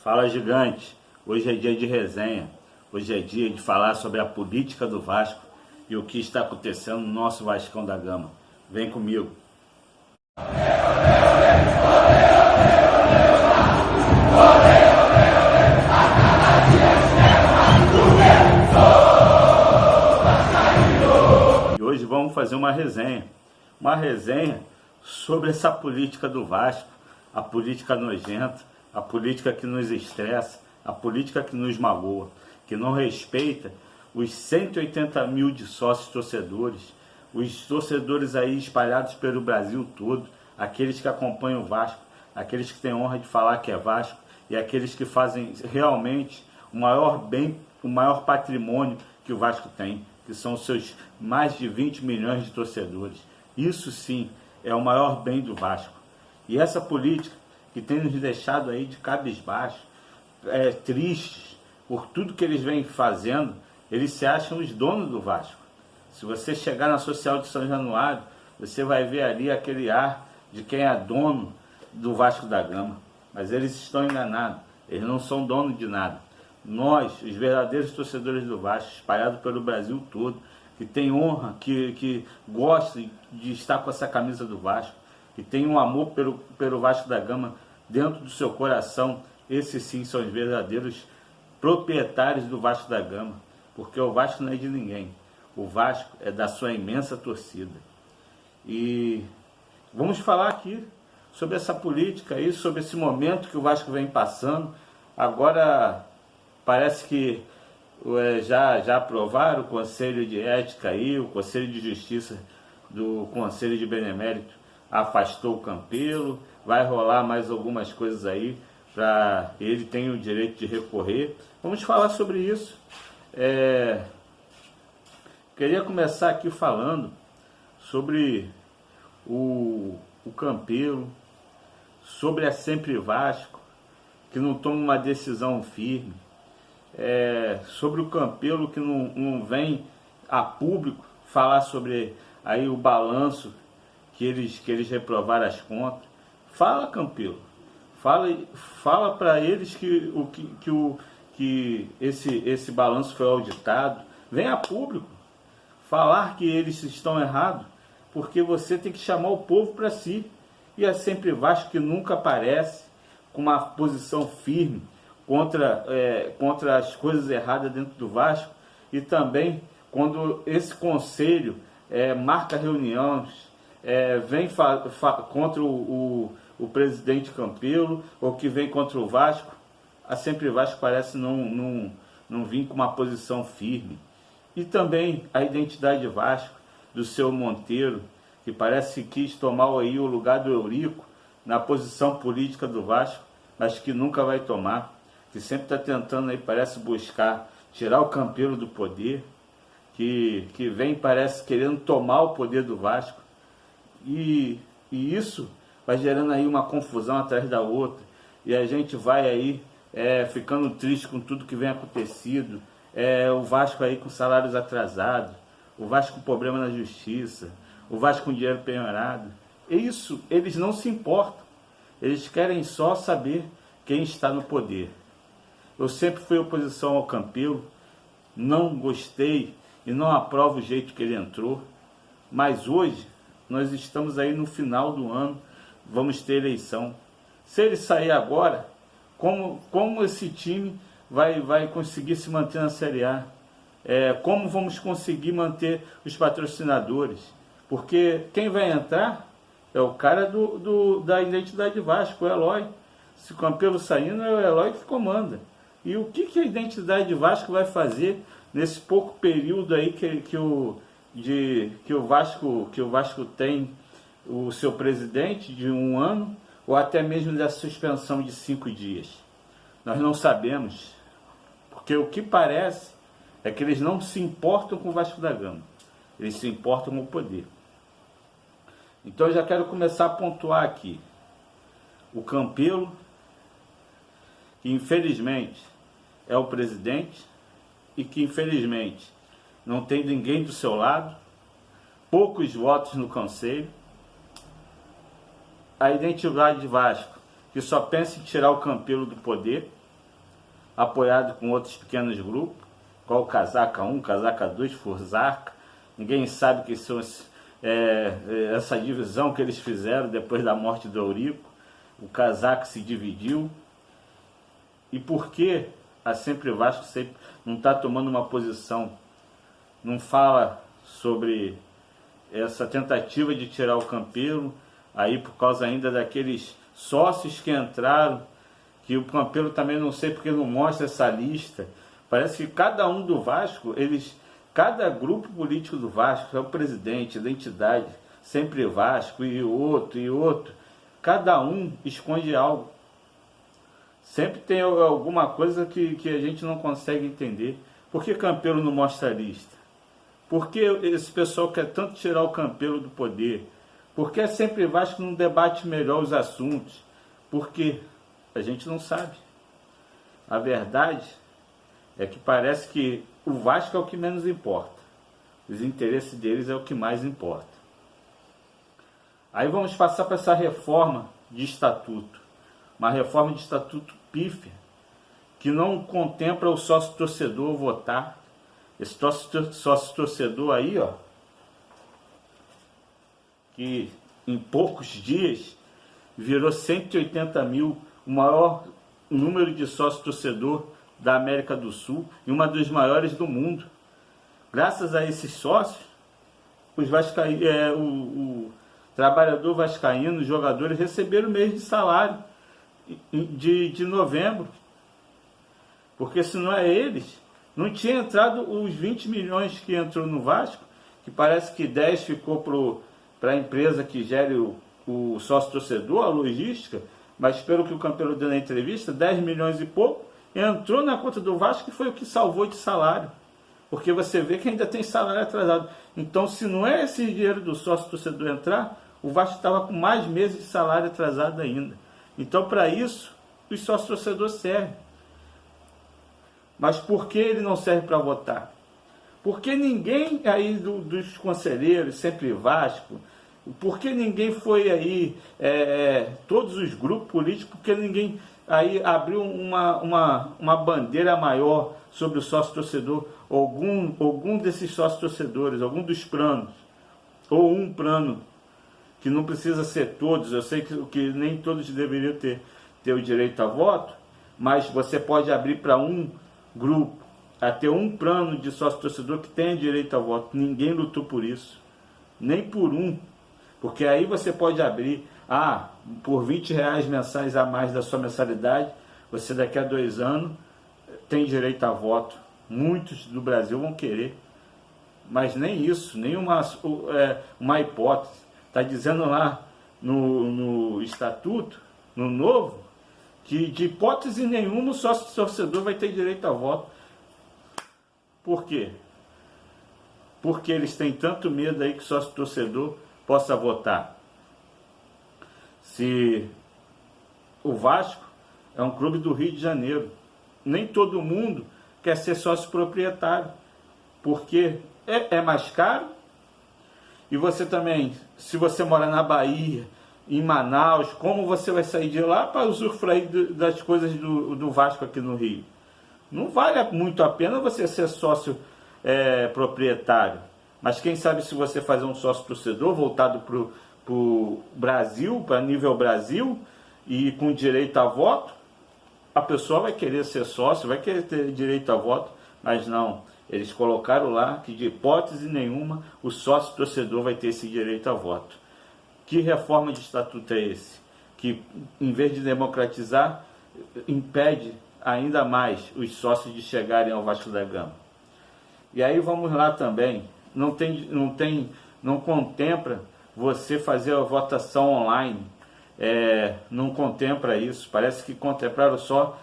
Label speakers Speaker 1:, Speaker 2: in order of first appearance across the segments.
Speaker 1: Fala, gigante. Hoje é dia de resenha. Hoje é dia de falar sobre a política do Vasco e o que está acontecendo no nosso Vascão da Gama. Vem comigo. E hoje vamos fazer uma resenha. Uma resenha sobre essa política do Vasco, a política nojenta, a política que nos estressa, a política que nos magoa, que não respeita os 180 mil de sócios torcedores, os torcedores aí espalhados pelo Brasil todo, aqueles que acompanham o Vasco, aqueles que têm honra de falar que é Vasco e aqueles que fazem realmente o maior bem, o maior patrimônio que o Vasco tem, que são os seus mais de 20 milhões de torcedores. Isso sim é o maior bem do Vasco. E essa política que tem nos deixado aí de cabisbaixo, tristes por tudo que eles vêm fazendo, eles se acham os donos do Vasco. Se você chegar na Social de São Januário, você vai ver ali aquele ar de quem é dono do Vasco da Gama. Mas eles estão enganados, eles não são donos de nada. Nós, os verdadeiros torcedores do Vasco, espalhados pelo Brasil todo, que tem honra, que gosta de estar com essa camisa do Vasco, que tem um amor pelo Vasco da Gama dentro do seu coração, esses sim são os verdadeiros proprietários do Vasco da Gama, porque o Vasco não é de ninguém, o Vasco é da sua imensa torcida. E vamos falar aqui sobre essa política aí, sobre esse momento que o Vasco vem passando. Agora parece que já aprovaram o Conselho de Ética aí, o Conselho de Justiça do Conselho de Benemérito afastou o Campelo, vai rolar mais algumas coisas aí, para ele ter o direito de recorrer. Vamos falar sobre isso. Queria começar aqui falando sobre o Campelo, sobre a Sempre Vasco, que não toma uma decisão firme, sobre o Campelo que não vem a público falar sobre aí o balanço que eles reprovaram as contas. Fala, Campelo, fala para eles que esse balanço foi auditado. Vem a público falar que eles estão errados, porque você tem que chamar o povo para si. E é Sempre Vasco que nunca aparece com uma posição firme contra as coisas erradas dentro do Vasco, e também quando esse conselho marca reuniões, vem contra o presidente Campelo, ou que vem contra o Vasco, a Sempre Vasco parece não vir com uma posição firme. E também a identidade Vasco do seu Monteiro, que parece que quis tomar aí o lugar do Eurico na posição política do Vasco, mas que nunca vai tomar, que sempre está tentando aí, parece buscar tirar o Campelo do poder, que vem, parece, querendo tomar o poder do Vasco, e isso vai gerando aí uma confusão atrás da outra, e a gente vai aí ficando triste com tudo que vem acontecido, o Vasco aí com salários atrasados, o Vasco com problema na justiça, o Vasco com dinheiro penhorado. Isso, eles não se importam, eles querem só saber quem está no poder. Eu sempre fui oposição ao Campelo, não gostei e não aprovo o jeito que ele entrou, mas hoje nós estamos aí no final do ano, vamos ter eleição. Se ele sair agora, como esse time vai conseguir se manter na Série A? Como vamos conseguir manter os patrocinadores? Porque quem vai entrar é o cara da identidade Vasco, o Eloy. Se o Campelo saindo, é o Eloy que comanda. E o que a identidade Vasco vai fazer nesse pouco período aí que o Vasco tem o seu presidente, de 1 ano, ou até mesmo da suspensão de 5 dias? Nós não sabemos, porque o que parece é que eles não se importam com o Vasco da Gama, eles se importam com o poder. Então eu já quero começar a pontuar aqui o Campelo, que infelizmente é o presidente e que infelizmente não tem ninguém do seu lado, poucos votos no conselho, a identidade de Vasco, que só pensa em tirar o Campelo do poder, apoiado com outros pequenos grupos, qual o Casaca 1, Casaca 2, Furzaca. Ninguém sabe que são essa divisão que eles fizeram depois da morte do Eurico. O Casaca se dividiu. E por que a Sempre Vasco sempre não está tomando uma posição? Não fala sobre essa tentativa de tirar o Campelo, aí por causa ainda daqueles sócios que entraram, que o Campelo também não sei porque não mostra essa lista. Parece que cada um do Vasco, cada grupo político do Vasco, é o presidente da entidade, Sempre Vasco, e outro, cada um esconde algo. Sempre tem alguma coisa que a gente não consegue entender. Por que Campelo não mostra a lista? Por que esse pessoal quer tanto tirar o Campelo do poder? Por que é Sempre Vasco não debate melhor os assuntos? Porque a gente não sabe. A verdade é que parece que o Vasco é o que menos importa. Os interesses deles é o que mais importa. Aí vamos passar para essa reforma de estatuto. Uma reforma de estatuto pífia, que não contempla o sócio-torcedor votar. Esse sócio-torcedor aí, ó, que em poucos dias virou 180 mil, o maior número de sócio-torcedor da América do Sul e uma dos maiores do mundo. Graças a esses sócios, o trabalhador vascaíno, os jogadores receberam o mês de salário de novembro. Porque se não é eles, não tinha entrado os 20 milhões que entrou no Vasco, que parece que 10 ficou para a empresa que gere o sócio-torcedor, a logística, mas pelo que o Campelo deu na entrevista, 10 milhões e pouco, entrou na conta do Vasco e foi o que salvou de salário. Porque você vê que ainda tem salário atrasado. Então, se não é esse dinheiro do sócio-torcedor entrar, o Vasco estava com mais meses de salário atrasado ainda. Então, para isso, o sócio-torcedor serve. Mas por que ele não serve para votar? Porque ninguém aí dos conselheiros, Sempre Vasco, por que ninguém foi aí, todos os grupos políticos, porque ninguém aí abriu uma bandeira maior sobre o sócio-torcedor, algum desses sócios-torcedores, algum dos planos, ou um plano, que não precisa ser todos, eu sei que nem todos deveriam ter o direito a voto, mas você pode abrir para um grupo, a ter um plano de sócio-torcedor que tenha direito a voto. Ninguém lutou por isso, nem por um, porque aí você pode abrir, por R$20 mensais a mais da sua mensalidade, você daqui a 2 anos tem direito a voto. Muitos do Brasil vão querer, mas nem isso, nem uma hipótese. Está dizendo lá no estatuto, no novo, que de hipótese nenhuma o sócio-torcedor vai ter direito a voto. Por quê? Porque eles têm tanto medo aí que o sócio-torcedor possa votar. Se o Vasco é um clube do Rio de Janeiro, nem todo mundo quer ser sócio proprietário, porque é mais caro. E você também, se você mora na Bahia, em Manaus, como você vai sair de lá para usufruir das coisas do Vasco aqui no Rio? Não vale muito a pena você ser sócio proprietário. Mas quem sabe se você fazer um sócio torcedor voltado para o Brasil, para nível Brasil, e com direito a voto, a pessoa vai querer ser sócio, vai querer ter direito a voto, mas não. Eles colocaram lá que de hipótese nenhuma o sócio torcedor vai ter esse direito a voto. Que reforma de estatuto é esse? Que em vez de democratizar, impede ainda mais os sócios de chegarem ao Vasco da Gama. E aí vamos lá também, não contempla você fazer a votação online, não contempla isso, parece que contemplaram só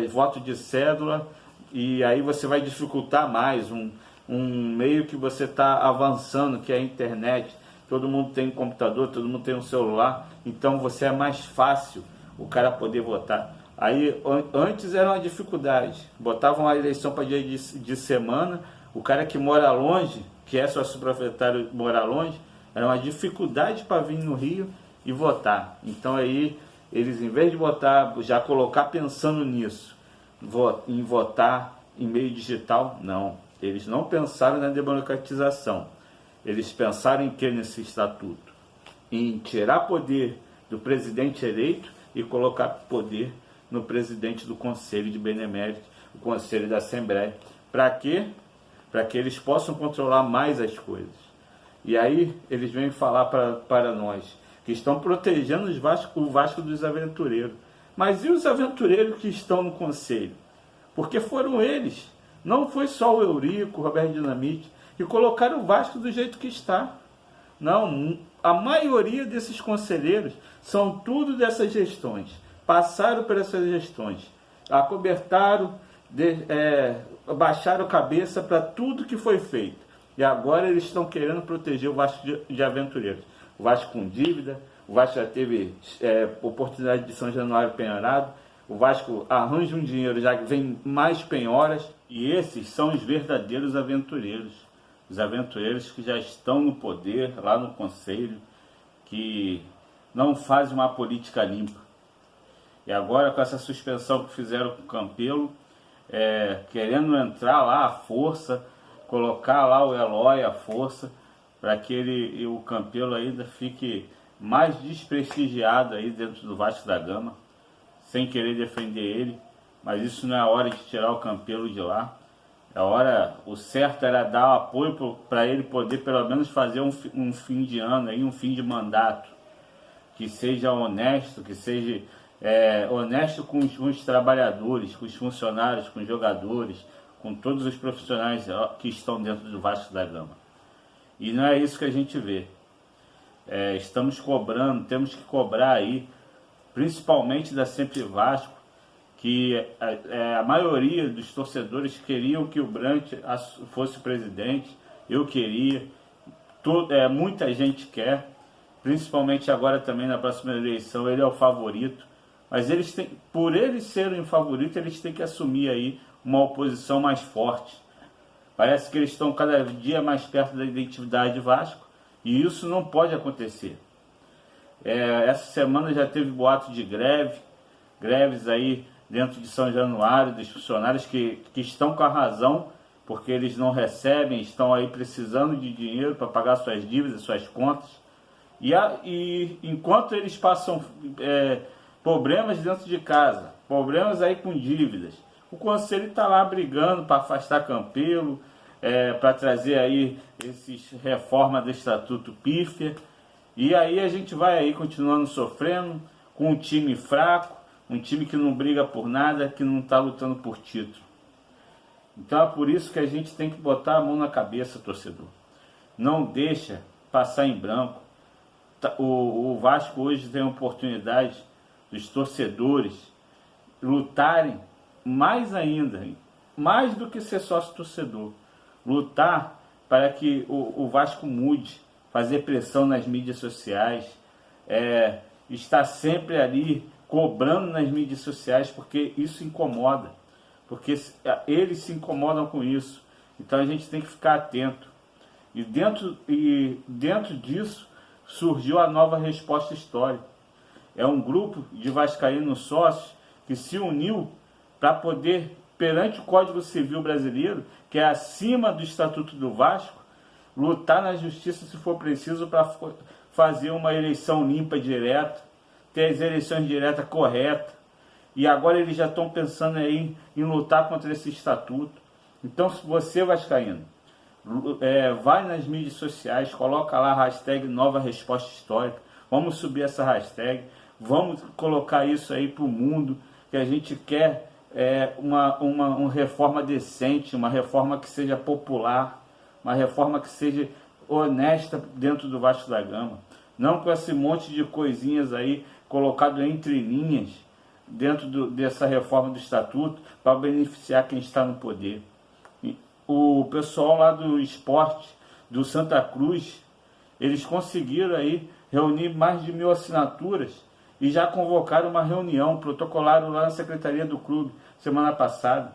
Speaker 1: voto de cédula, e aí você vai dificultar mais um meio que você está avançando, que é a internet. Todo mundo tem um computador, todo mundo tem um celular, então você é mais fácil o cara poder votar. Aí antes era uma dificuldade, botavam a eleição para dia de semana, o cara que mora longe, que é sócio proprietário, mora longe, era uma dificuldade para vir no Rio e votar. Então aí eles, em vez de votar, já colocar pensando nisso, em votar em meio digital? Não. Eles não pensaram na democratização. Eles pensaram em que nesse estatuto? Em tirar poder do presidente eleito e colocar poder no presidente do Conselho de Benemérito, o Conselho da Assembleia. Para quê? Para que eles possam controlar mais as coisas. E aí eles vêm falar para nós que estão protegendo o Vasco dos aventureiros. Mas e os aventureiros que estão no Conselho? Porque foram eles, não foi só o Eurico, o Roberto Dinamite, que colocaram o Vasco do jeito que está. Não, a maioria desses conselheiros são tudo dessas gestões, passaram por essas gestões, acobertaram, baixaram a cabeça para tudo que foi feito. E agora eles estão querendo proteger o Vasco de aventureiros. O Vasco com dívida, o Vasco já teve oportunidade de São Januário penhorado, o Vasco arranja um dinheiro, já vem mais penhoras, e esses são os verdadeiros aventureiros. Os aventureiros que já estão no poder, lá no Conselho, que não fazem uma política limpa. E agora com essa suspensão que fizeram com o Campelo, querendo entrar lá à força, colocar lá o Eloy à força, para que o Campelo ainda fique mais desprestigiado aí dentro do Vasco da Gama, sem querer defender ele, mas isso não é a hora de tirar o Campelo de lá. O certo era dar apoio para ele poder pelo menos fazer um fim de ano, aí, um fim de mandato, que seja honesto, que seja honesto com os trabalhadores, com os funcionários, com os jogadores, com todos os profissionais que estão dentro do Vasco da Gama. E não é isso que a gente vê. Estamos cobrando, temos que cobrar aí, principalmente da Sempre Vasco, que a maioria dos torcedores queriam que o Brant fosse o presidente. Eu queria, muita gente quer, principalmente agora também na próxima eleição, ele é o favorito, mas por eles serem o favorito, eles têm que assumir aí uma oposição mais forte. Parece que eles estão cada dia mais perto da identidade Vasco, e isso não pode acontecer. Essa semana já teve boato de greves aí dentro de São Januário, dos funcionários que estão com a razão, porque eles não recebem, estão aí precisando de dinheiro para pagar suas dívidas, suas contas. E enquanto eles passam problemas dentro de casa, problemas aí com dívidas, o Conselho está lá brigando para afastar Campelo, para trazer aí esses reformas do Estatuto pífia. E aí a gente vai aí continuando sofrendo, com um time fraco, um time que não briga por nada, que não está lutando por título. Então é por isso que a gente tem que botar a mão na cabeça, torcedor. Não deixa passar em branco. O Vasco hoje tem a oportunidade dos torcedores lutarem mais ainda, mais do que ser sócio-torcedor. Lutar para que o Vasco mude, fazer pressão nas mídias sociais, estar sempre ali cobrando nas mídias sociais, porque isso incomoda, porque eles se incomodam com isso. Então a gente tem que ficar atento. E dentro disso surgiu a nova Resposta Histórica. É um grupo de vascaínos sócios que se uniu para poder, perante o Código Civil brasileiro, que é acima do Estatuto do Vasco, lutar na justiça se for preciso para fazer uma eleição limpa, direta, ter as eleições diretas corretas. E agora eles já estão pensando aí em lutar contra esse estatuto. Então, se você, vascaíno, vai nas mídias sociais, coloca lá a hashtag Nova Resposta Histórica, vamos subir essa hashtag, vamos colocar isso aí para o mundo, que a gente quer uma reforma decente, uma reforma que seja popular, uma reforma que seja honesta dentro do Vasco da Gama. Não com esse monte de coisinhas aí colocado entre linhas dentro dessa reforma do Estatuto para beneficiar quem está no poder. O pessoal lá do esporte, do Santa Cruz, eles conseguiram aí reunir mais de 1000 assinaturas e já convocaram uma reunião, protocolaram lá na Secretaria do Clube semana passada,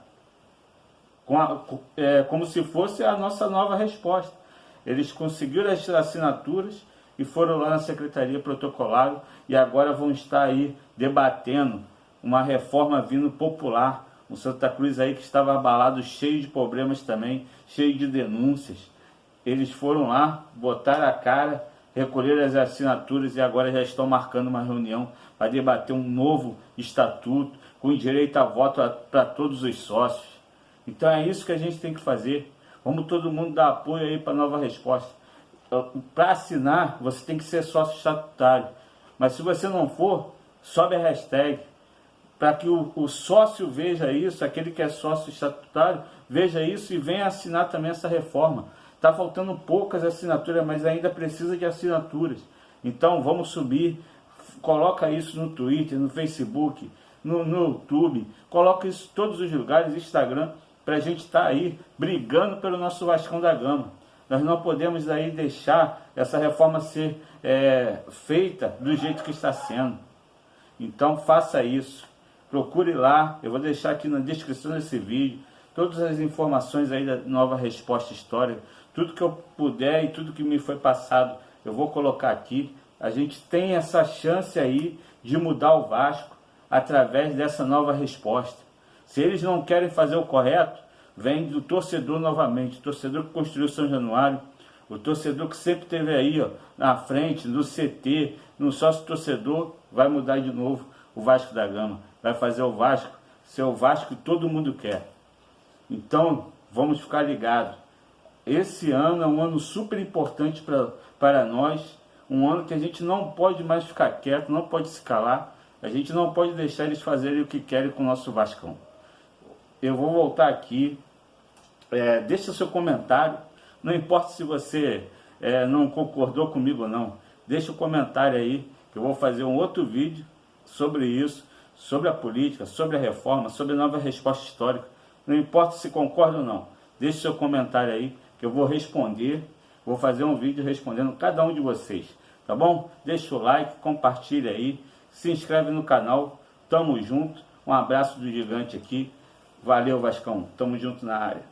Speaker 1: como se fosse a nossa nova resposta. Eles conseguiram as assinaturas e foram lá na Secretaria, protocolaram, e agora vão estar aí debatendo uma reforma vindo popular, Um Santa Cruz aí que estava abalado, cheio de problemas também, cheio de denúncias. Eles foram lá, botaram a cara, recolheram as assinaturas e agora já estão marcando uma reunião para debater um novo estatuto com direito a voto para todos os sócios. Então é isso que a gente tem que fazer. Vamos todo mundo dar apoio aí para a Nova Resposta. Para assinar, você tem que ser sócio estatutário. Mas se você não for, sobe a hashtag. Para que o sócio veja isso, aquele que é sócio estatutário, veja isso e venha assinar também essa reforma. Está faltando poucas assinaturas, mas ainda precisa de assinaturas. Então vamos subir, coloca isso no Twitter, no Facebook, no YouTube, coloca isso em todos os lugares, Instagram, para a gente estar aí brigando pelo nosso Vascão da Gama. Nós não podemos aí deixar essa reforma ser feita do jeito que está sendo. Então faça isso. Procure lá, eu vou deixar aqui na descrição desse vídeo todas as informações aí da Nova Resposta Histórica, tudo que eu puder e tudo que me foi passado, eu vou colocar aqui. A gente tem essa chance aí de mudar o Vasco através dessa nova resposta. Se eles não querem fazer o correto, vem do torcedor novamente, o torcedor que construiu São Januário, o torcedor que sempre esteve aí, ó, na frente, no CT, no sócio torcedor, vai mudar de novo o Vasco da Gama. Vai fazer o Vasco ser o Vasco que todo mundo quer. Então, vamos ficar ligados. Esse ano é um ano super importante para nós. Um ano que a gente não pode mais ficar quieto, não pode se calar. A gente não pode deixar eles fazerem o que querem com o nosso Vascão. Eu vou voltar aqui. Deixa seu comentário. Não importa se você não concordou comigo ou não. Deixa o comentário aí, que eu vou fazer um outro vídeo sobre isso, sobre a política, sobre a reforma, sobre a Nova Resposta Histórica. Não importa se concorda ou não. Deixe seu comentário aí, que eu vou responder. Vou fazer um vídeo respondendo cada um de vocês. Tá bom? Deixa o like, compartilha aí. Se inscreve no canal. Tamo junto. Um abraço do gigante aqui. Valeu, Vascão. Tamo junto na área.